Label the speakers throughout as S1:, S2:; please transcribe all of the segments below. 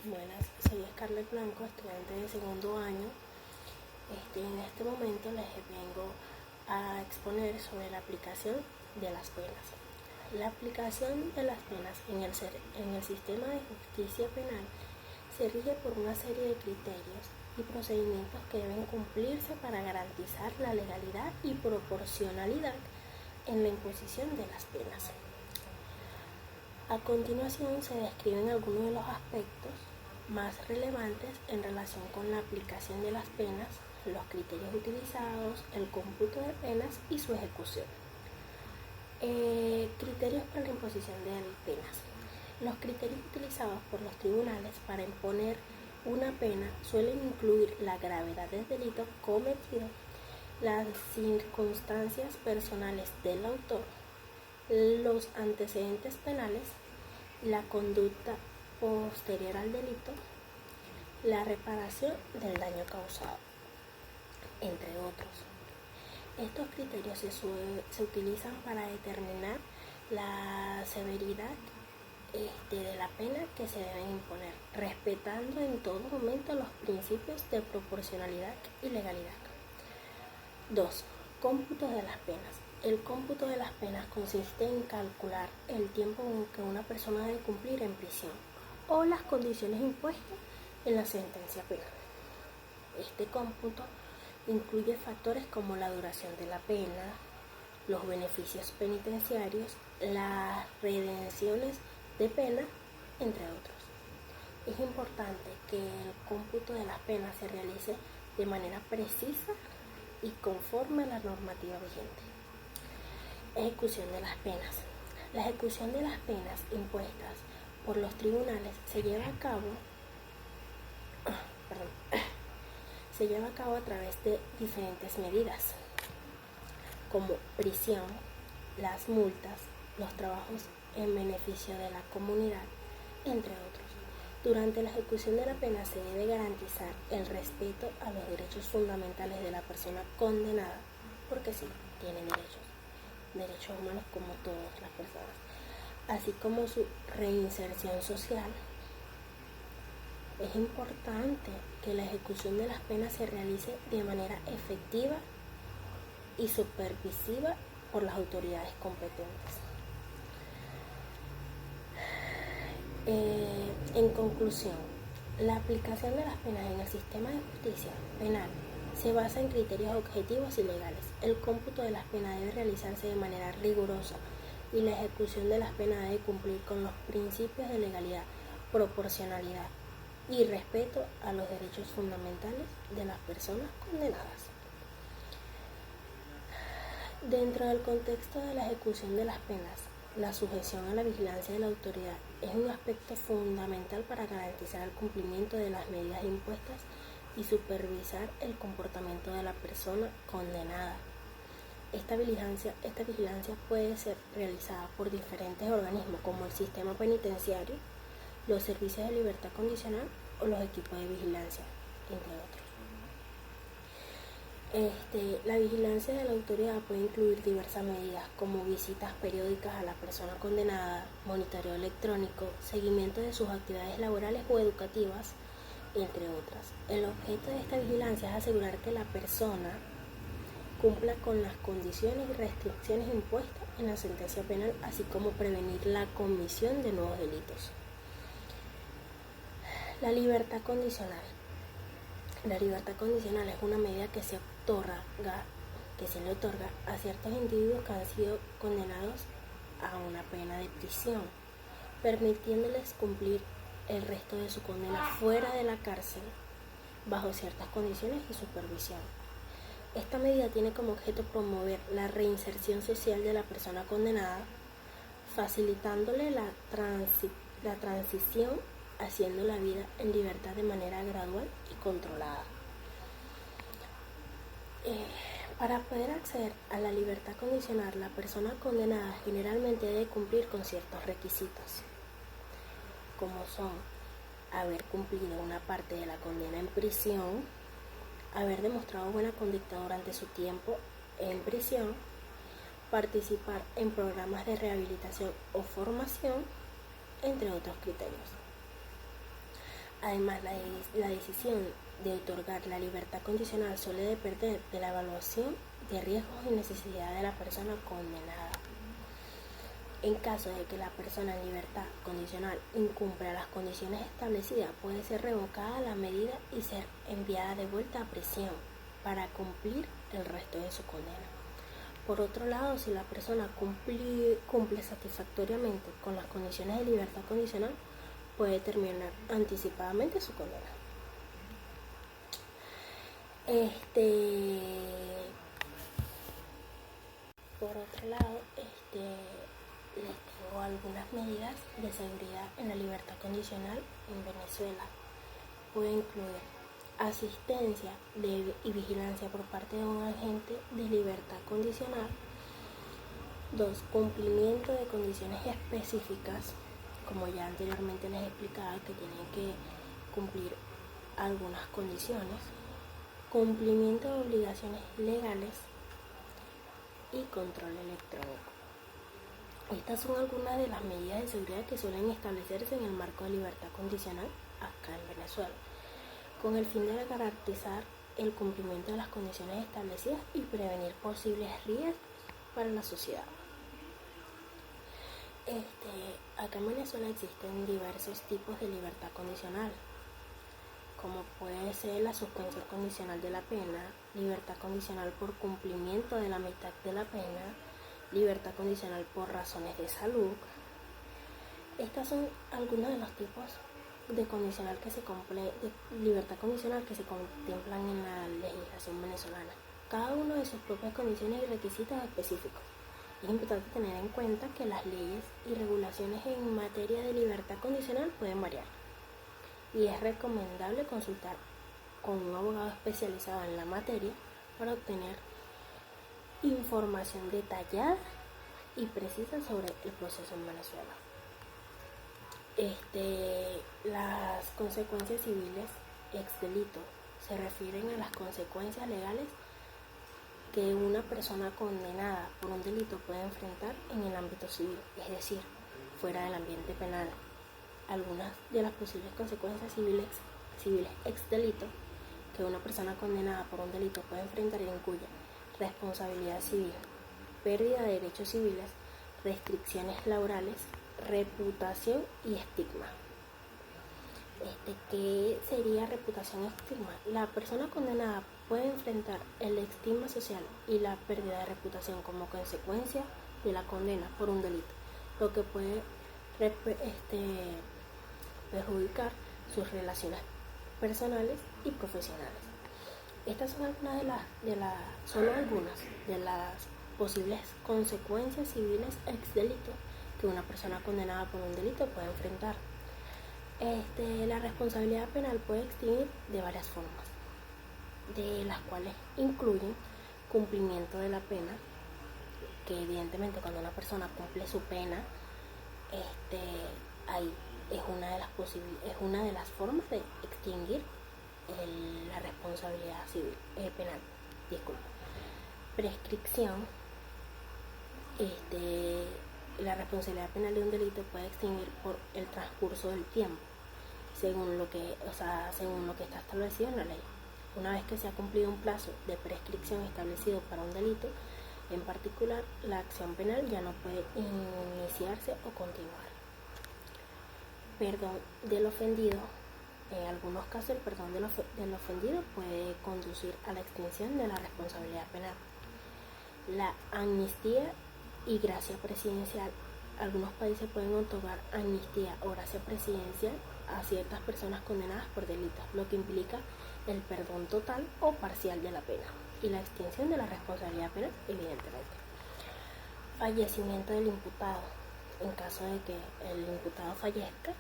S1: Buenas, soy Scarlett Blanco, estudiante de segundo año. En este momento les vengo a exponer sobre la aplicación de las penas. La aplicación de las penas en el sistema de justicia penal se rige por una serie de criterios y procedimientos que deben cumplirse para garantizar la legalidad y proporcionalidad en la imposición de las penas. A continuación se describen algunos de los aspectos más relevantes en relación con la aplicación de las penas, los criterios utilizados, el cómputo de penas y su ejecución. Criterios para la imposición de penas. Los criterios utilizados por los tribunales para imponer una pena suelen incluir la gravedad del delito cometido, las circunstancias personales del autor, los antecedentes penales, la conducta posterior al delito, la reparación del daño causado, entre otros. Estos criterios se utilizan para determinar la severidad de la pena que se debe imponer, respetando en todo momento los principios de proporcionalidad y legalidad. 2. Cómputo de las penas. El cómputo de las penas consiste en calcular el tiempo en que una persona debe cumplir en prisión o las condiciones impuestas en la sentencia penal. Este cómputo incluye factores como la duración de la pena, los beneficios penitenciarios, las redenciones de pena, entre otros. Es importante que el cómputo de las penas se realice de manera precisa y conforme a la normativa vigente. Ejecución de las penas. La ejecución de las penas impuestas por los tribunales se lleva a cabo a través de diferentes medidas, como prisión, las multas, los trabajos en beneficio de la comunidad, entre otros. Durante la ejecución de la pena se debe garantizar el respeto a los derechos fundamentales de la persona condenada, porque sí, tienen derechos humanos como todas las personas, así como su reinserción social. Es importante que la ejecución de las penas se realice de manera efectiva y supervisiva por las autoridades competentes. En conclusión, la aplicación de las penas en el sistema de justicia penal se basa en criterios objetivos y legales. El cómputo de las penas debe realizarse de manera rigurosa y la ejecución de las penas debe cumplir con los principios de legalidad, proporcionalidad y respeto a los derechos fundamentales de las personas condenadas. Dentro del contexto de la ejecución de las penas, la sujeción a la vigilancia de la autoridad es un aspecto fundamental para garantizar el cumplimiento de las medidas impuestas y supervisar el comportamiento de la persona condenada. Esta vigilancia puede ser realizada por diferentes organismos como el sistema penitenciario, los servicios de libertad condicional o los equipos de vigilancia, entre otros. La vigilancia de la autoridad puede incluir diversas medidas como visitas periódicas a la persona condenada, monitoreo electrónico, seguimiento de sus actividades laborales o educativas, entre otras. El objeto de esta vigilancia es asegurar que la persona cumpla con las condiciones y restricciones impuestas en la sentencia penal, así como prevenir la comisión de nuevos delitos. La libertad condicional. La libertad condicional es una medida que se le otorga a ciertos individuos que han sido condenados a una pena de prisión, permitiéndoles cumplir el resto de su condena fuera de la cárcel, bajo ciertas condiciones y supervisión. Esta medida tiene como objeto promover la reinserción social de la persona condenada, facilitándole la transición, haciendo la vida en libertad de manera gradual y controlada. Para poder acceder a la libertad condicional, la persona condenada generalmente debe cumplir con ciertos requisitos, como son haber cumplido una parte de la condena en prisión, haber demostrado buena conducta durante su tiempo en prisión, participar en programas de rehabilitación o formación, entre otros criterios. Además, la decisión de otorgar la libertad condicional suele depender de la evaluación de riesgos y necesidad de la persona condenada. En caso de que la persona en libertad condicional incumpla las condiciones establecidas, puede ser revocada la medida y ser enviada de vuelta a prisión para cumplir el resto de su condena. Por otro lado, si la persona cumple satisfactoriamente con las condiciones de libertad condicional, puede terminar anticipadamente su condena. Por otro lado, les tengo algunas medidas de seguridad en la libertad condicional en Venezuela. Puede incluir asistencia y vigilancia por parte de un agente de libertad condicional. 2. Cumplimiento de condiciones específicas, como ya anteriormente les explicaba, que tienen que cumplir algunas condiciones. Cumplimiento de obligaciones legales y control electrónico. Estas son algunas de las medidas de seguridad que suelen establecerse en el marco de libertad condicional acá en Venezuela, con el fin de garantizar el cumplimiento de las condiciones establecidas y prevenir posibles riesgos para la sociedad. Acá en Venezuela existen diversos tipos de libertad condicional, como puede ser la suspensión condicional de la pena, libertad condicional por cumplimiento de la mitad de la pena, libertad condicional por razones de salud. Estas son algunos de los tipos de libertad condicional que se contemplan en la legislación venezolana, cada uno de sus propias condiciones y requisitos específicos. Es importante tener en cuenta que las leyes y regulaciones en materia de libertad condicional pueden variar, y es recomendable consultar con un abogado especializado en la materia para obtener información detallada y precisa sobre el proceso en Venezuela. Las consecuencias civiles ex delito se refieren a las consecuencias legales que una persona condenada por un delito puede enfrentar en el ámbito civil, es decir, fuera del ambiente penal. Algunas de las posibles consecuencias civiles ex delito que una persona condenada por un delito puede enfrentar incluyen responsabilidad civil, pérdida de derechos civiles, restricciones laborales, reputación y estigma. ¿Qué sería reputación y estigma? La persona condenada puede enfrentar el estigma social y la pérdida de reputación como consecuencia de la condena por un delito, lo que puede perjudicar sus relaciones personales y profesionales. Estas son algunas solo algunas de las posibles consecuencias civiles ex delito que una persona condenada por un delito puede enfrentar. La responsabilidad penal puede extinguir de varias formas, de las cuales incluyen cumplimiento de la pena, que evidentemente cuando una persona cumple su pena, ahí es una de las formas de extinguir la responsabilidad civil, penal. Prescripción. La responsabilidad penal de un delito puede extinguir por el transcurso del tiempo, según lo que está establecido en la ley. Una vez que se ha cumplido un plazo de prescripción establecido para un delito en particular, la acción penal ya no puede iniciarse o continuar. Perdón del ofendido. En algunos casos, el perdón del ofendido puede conducir a la extinción de la responsabilidad penal. La amnistía y gracia presidencial. Algunos países pueden otorgar amnistía o gracia presidencial a ciertas personas condenadas por delitos, lo que implica el perdón total o parcial de la pena y la extinción de la responsabilidad penal, evidentemente. Fallecimiento del imputado. En caso de que el imputado fallezca,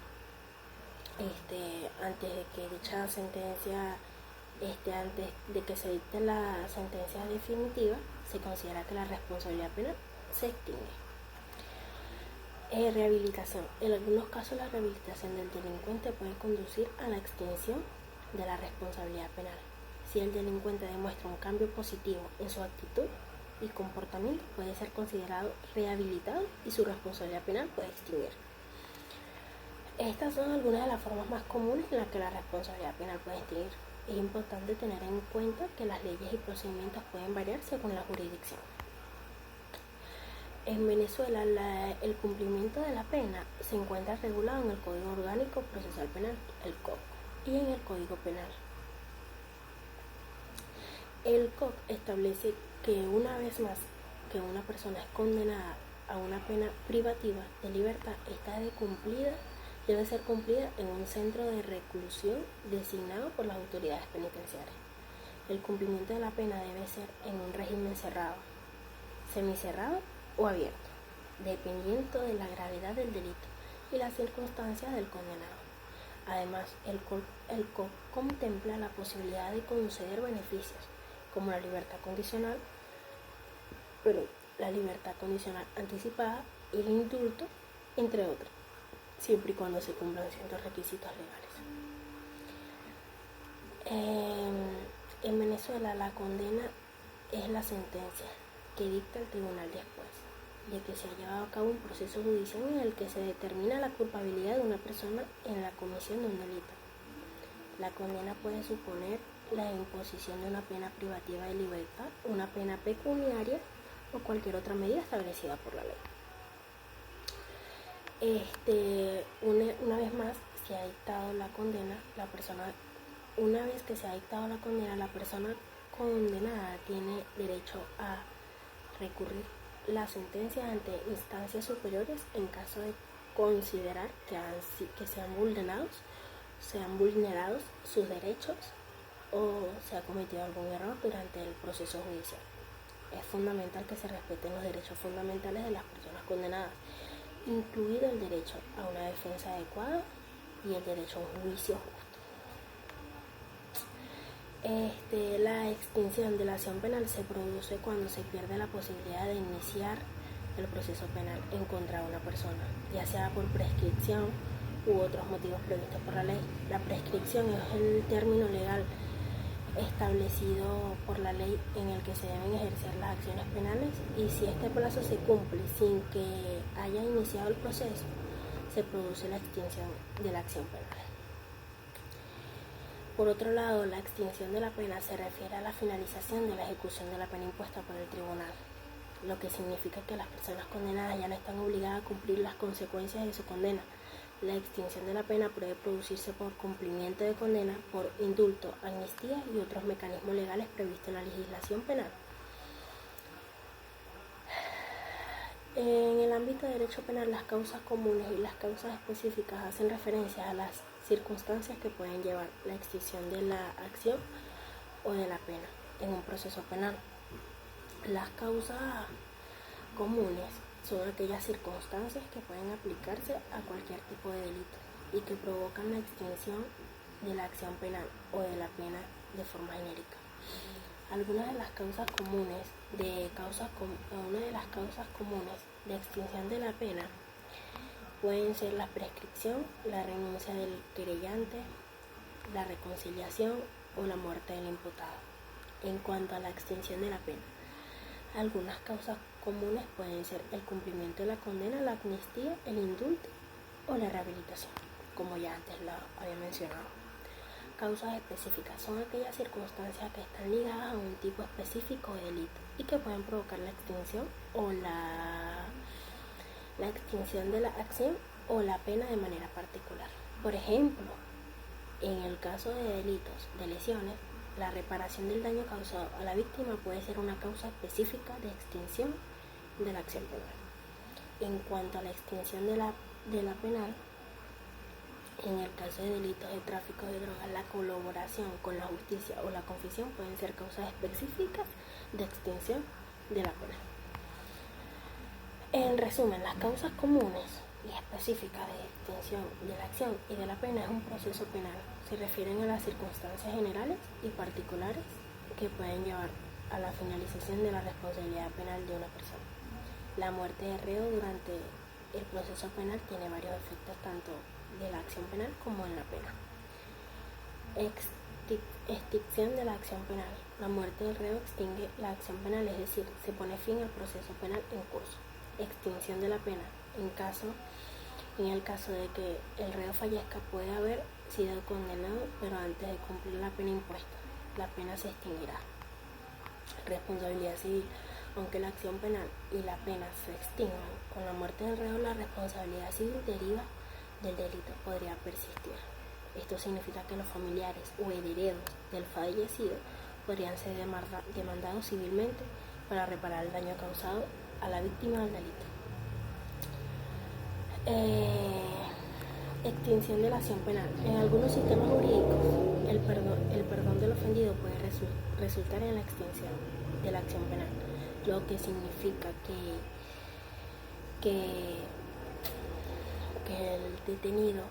S1: antes de que dicha sentencia, antes de que se dicte la sentencia definitiva, se considera que la responsabilidad penal se extingue. Rehabilitación. En algunos casos, la rehabilitación del delincuente puede conducir a la extinción de la responsabilidad penal. Si el delincuente demuestra un cambio positivo en su actitud y comportamiento, puede ser considerado rehabilitado y su responsabilidad penal puede extinguir. Estas son algunas de las formas más comunes en las que la responsabilidad penal puede extinguir. Es importante tener en cuenta que las leyes y procedimientos pueden variar según la jurisdicción. En Venezuela, el cumplimiento de la pena se encuentra regulado en el Código Orgánico Procesal Penal, el COP, y en el Código Penal. El COP establece que una vez más que una persona es condenada a una pena privativa de libertad, esta debe ser cumplida en un centro de reclusión designado por las autoridades penitenciarias. El cumplimiento de la pena debe ser en un régimen cerrado, semicerrado o abierto, dependiendo de la gravedad del delito y las circunstancias del condenado. Además, el COP contempla la posibilidad de conceder beneficios como la libertad condicional anticipada y el indulto, entre otros, siempre y cuando se cumplan ciertos requisitos legales. En Venezuela, la condena es la sentencia que dicta el tribunal después de que se ha llevado a cabo un proceso judicial en el que se determina la culpabilidad de una persona en la comisión de un delito. La condena puede suponer la imposición de una pena privativa de libertad, una pena pecuniaria o cualquier otra medida establecida por la ley. Una vez más, se ha dictado la condena, la persona condenada tiene derecho a recurrir la sentencia ante instancias superiores en caso de considerar que se han vulnerado sus derechos o se ha cometido algún error durante el proceso judicial. Es fundamental que se respeten los derechos fundamentales de las personas condenadas, incluido el derecho a una defensa adecuada y el derecho a un juicio justo. La extinción de la acción penal se produce cuando se pierde la posibilidad de iniciar el proceso penal en contra de una persona, ya sea por prescripción u otros motivos previstos por la ley. La prescripción es el término legal establecido por la ley en el que se deben ejercer las acciones penales, y si este plazo se cumple sin que haya iniciado el proceso, se produce la extinción de la acción penal. Por otro lado, la extinción de la pena se refiere a la finalización de la ejecución de la pena impuesta por el tribunal, lo que significa que las personas condenadas ya no están obligadas a cumplir las consecuencias de su condena. La extinción de la pena puede producirse por cumplimiento de condena, por indulto, amnistía y otros mecanismos legales previstos en la legislación penal. En el ámbito de derecho penal, las causas comunes y las causas específicas hacen referencia a las circunstancias que pueden llevar la extinción de la acción o de la pena en un proceso penal. Las causas comunes son aquellas circunstancias que pueden aplicarse a cualquier tipo de delito y que provocan la extinción de la acción penal o de la pena de forma genérica. Algunas de las causas comunes de extinción de la pena pueden ser la prescripción, la renuncia del querellante, la reconciliación o la muerte del imputado. En cuanto a la extinción de la pena, algunas causas comunes pueden ser el cumplimiento de la condena, la amnistía, el indulto o la rehabilitación, como ya antes lo había mencionado. Causas específicas son aquellas circunstancias que están ligadas a un tipo específico de delito y que pueden provocar la extinción o la extinción de la acción o la pena de manera particular. Por ejemplo, en el caso de delitos de lesiones, la reparación del daño causado a la víctima puede ser una causa específica de extinción de la acción penal. En cuanto a la extinción de la penal, en el caso de delitos de tráfico de drogas, la colaboración con la justicia o la confesión pueden ser causas específicas de extinción de la pena. En resumen, las causas comunes y específicas de extinción de la acción y de la pena es un proceso penal. Se refieren a las circunstancias generales y particulares que pueden llevar a la finalización de la responsabilidad penal de una persona. La muerte de reo durante el proceso penal tiene varios efectos tanto de la acción penal como en la pena. Extinción de la acción penal. La muerte del reo extingue la acción penal, es decir, se pone fin al proceso penal en curso. Extinción de la pena. En caso En el caso de que el reo fallezca, puede haber sido condenado, pero antes de cumplir la pena impuesta, la pena se extinguirá. Responsabilidad civil. Aunque la acción penal y la pena se extingan con la muerte del reo, la responsabilidad civil deriva del delito podría persistir. Esto significa que los familiares o herederos del fallecido podrían ser demandados civilmente para reparar el daño causado a la víctima del delito. Extinción de la acción penal. En algunos sistemas jurídicos, el perdón del ofendido puede resultar en la extinción de la acción penal, lo que significa que el detenido,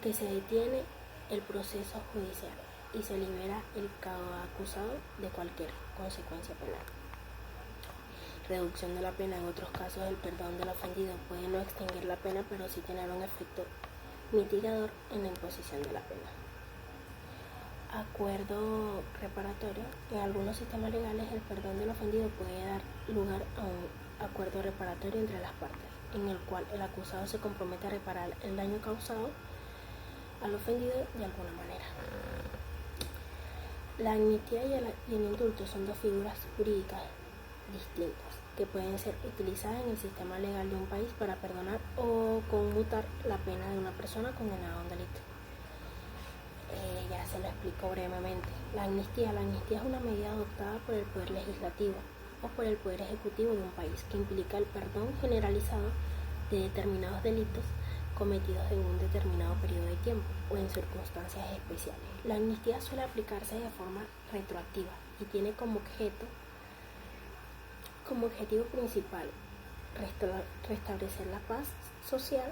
S1: que se detiene el proceso judicial y se libera el acusado de cualquier consecuencia penal. Reducción de la pena. En otros casos, el perdón del ofendido puede no extinguir la pena, pero sí tener un efecto mitigador en la imposición de la pena. Acuerdo reparatorio. En algunos sistemas legales, el perdón del ofendido puede dar lugar a un acuerdo reparatorio entre las partes, en el cual el acusado se compromete a reparar el daño causado al ofendido de alguna manera. La amnistía y el indulto son dos figuras jurídicas distintas que pueden ser utilizadas en el sistema legal de un país para perdonar o conmutar la pena de una persona condenada a un delito. Ya se lo explico brevemente. La amnistía es una medida adoptada por el Poder Legislativo o por el Poder Ejecutivo de un país que implica el perdón generalizado de determinados delitos cometidos en un determinado periodo de tiempo o en circunstancias especiales. La amnistía suele aplicarse de forma retroactiva y tiene como objetivo principal restablecer la paz social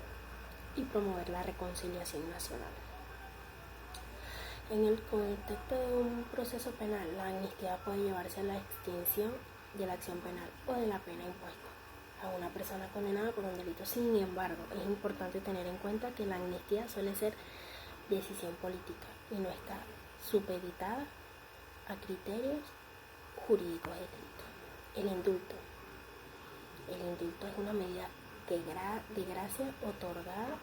S1: y promover la reconciliación nacional. En el contexto de un proceso penal, la amnistía puede llevarse a la extinción de la acción penal o de la pena impuesta a una persona condenada por un delito. Sin embargo, es importante tener en cuenta que la amnistía suele ser decisión política y no está supeditada a criterios jurídicos de delito. El indulto es una medida de gracia otorgada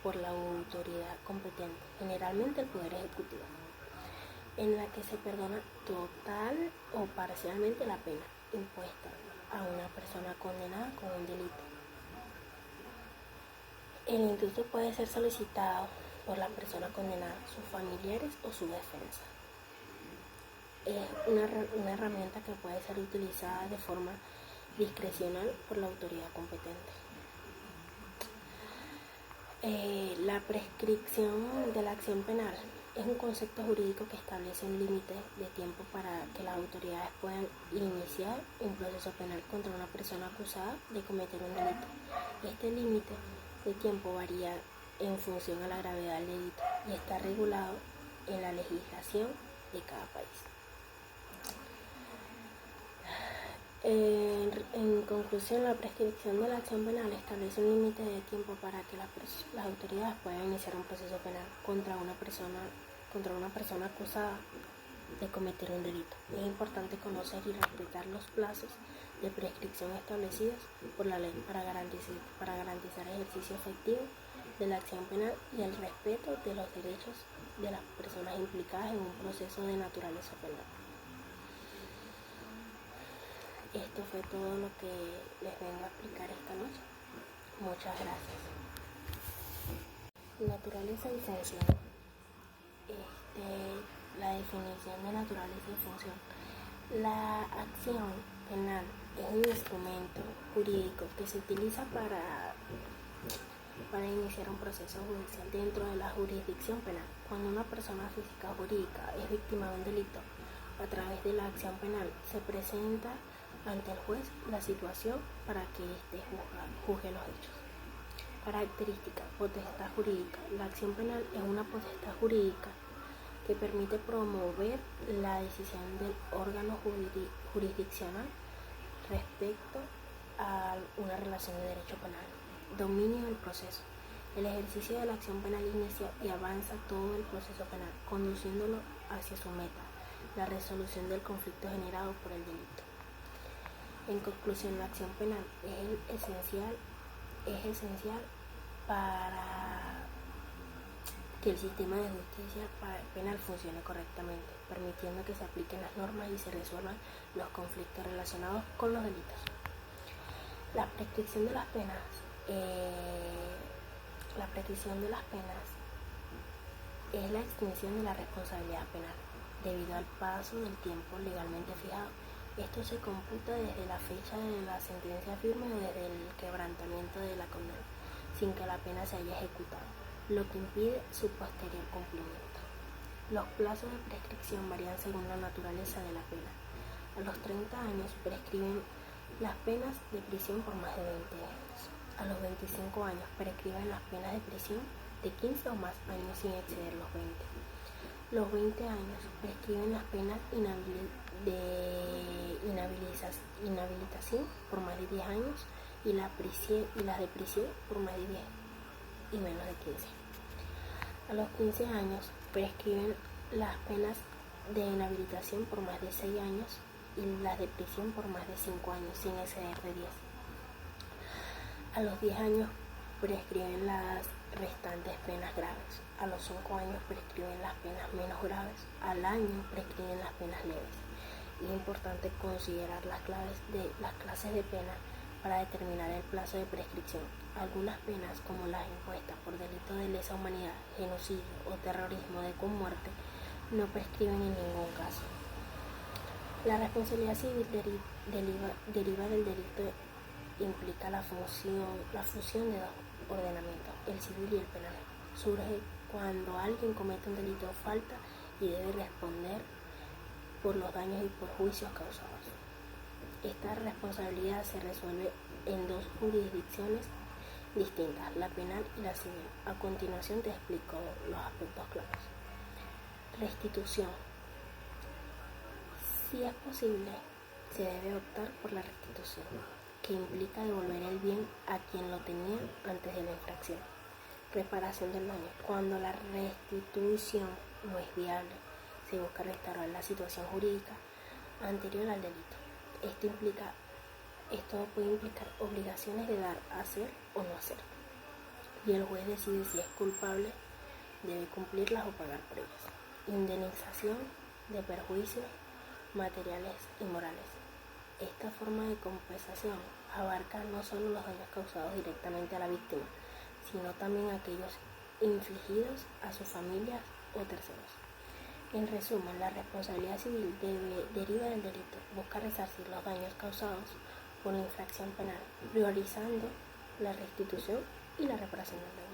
S1: por la autoridad competente, generalmente el Poder Ejecutivo, en la que se perdona total o parcialmente la pena impuesta a una persona condenada con un delito. El indulto puede ser solicitado por la persona condenada, sus familiares o su defensa. Es una herramienta que puede ser utilizada de forma discrecional por la autoridad competente. La prescripción de la acción penal es un concepto jurídico que establece un límite de tiempo para que las autoridades puedan iniciar un proceso penal contra una persona acusada de cometer un delito. Este límite de tiempo varía en función a la gravedad del delito y está regulado en la legislación de cada país. En conclusión, la prescripción de la acción penal establece un límite de tiempo para que las autoridades puedan iniciar un proceso penal contra una persona acusada de cometer un delito. Es importante conocer y respetar los plazos de prescripción establecidos por la ley para garantizar ejercicio efectivo de la acción penal y el respeto de los derechos de las personas implicadas en un proceso de naturaleza penal. Esto fue todo lo que les vengo a explicar esta noche. Muchas gracias. Naturaleza y función. La definición de naturaleza y función. La acción penal es un instrumento jurídico que se utiliza para iniciar un proceso judicial dentro de la jurisdicción penal. Cuando una persona física o jurídica es víctima de un delito, a través de la acción penal se presenta ante el juez la situación para que éste juzgue los hechos. Característica: potestad jurídica. La acción penal es una potestad jurídica que permite promover la decisión del órgano jurisdiccional respecto a una relación de derecho penal. Dominio del proceso. El ejercicio de la acción penal inicia y avanza todo el proceso penal, conduciéndolo hacia su meta, la resolución del conflicto generado por el delito. En conclusión, la acción penal es esencial para que el sistema de justicia penal funcione correctamente, permitiendo que se apliquen las normas y se resuelvan los conflictos relacionados con los delitos. La prescripción de las penas, es la extinción de la responsabilidad penal debido al paso del tiempo legalmente fijado. Esto se computa desde la fecha de la sentencia firme o desde el quebrantamiento de la condena, sin que la pena se haya ejecutado, lo que impide su posterior cumplimiento. Los plazos de prescripción varían según la naturaleza de la pena. A los 30 años prescriben las penas de prisión por más de 20 años. A los 25 años prescriben las penas de prisión de 15 o más años sin exceder los 20. Los 20 años prescriben las penas de inhabilitación por más de 10 años y las de prisión por más de 10 y menos de 15. A los 15 años prescriben las penas de inhabilitación por más de 6 años y las de prisión por más de 5 años sin exceder de 10. A los 10 años prescriben las restantes penas graves. A los 5 años prescriben las penas menos graves. Al año prescriben las penas leves. Es importante considerar las clases de pena para determinar el plazo de prescripción. Algunas penas, como las impuestas por delitos de lesa humanidad, genocidio o terrorismo con muerte, no prescriben en ningún caso. La responsabilidad civil deriva del delito, implica la fusión de dos ordenamientos, el civil y el penal. Surge cuando alguien comete un delito o falta y debe responder por los daños y perjuicios causados. Esta responsabilidad se resuelve en dos jurisdicciones distintas, la penal y la civil. A continuación te explico los aspectos claros. Restitución. Si es posible, se debe optar por la restitución, que implica devolver el bien a quien lo tenía antes de la infracción. Reparación del daño. Cuando la restitución no es viable, se busca restaurar la situación jurídica anterior al delito. Esto puede implicar obligaciones de dar, hacer o no hacer. Y el juez decide si es culpable, debe cumplirlas o pagar por ellas. Indemnización de perjuicios materiales y morales. Esta forma de compensación abarca no solo los daños causados directamente a la víctima, sino también aquellos infligidos a sus familias o terceros. En resumen, la responsabilidad civil deriva del delito, busca resarcir los daños causados por la infracción penal, priorizando la restitución y la reparación del daño.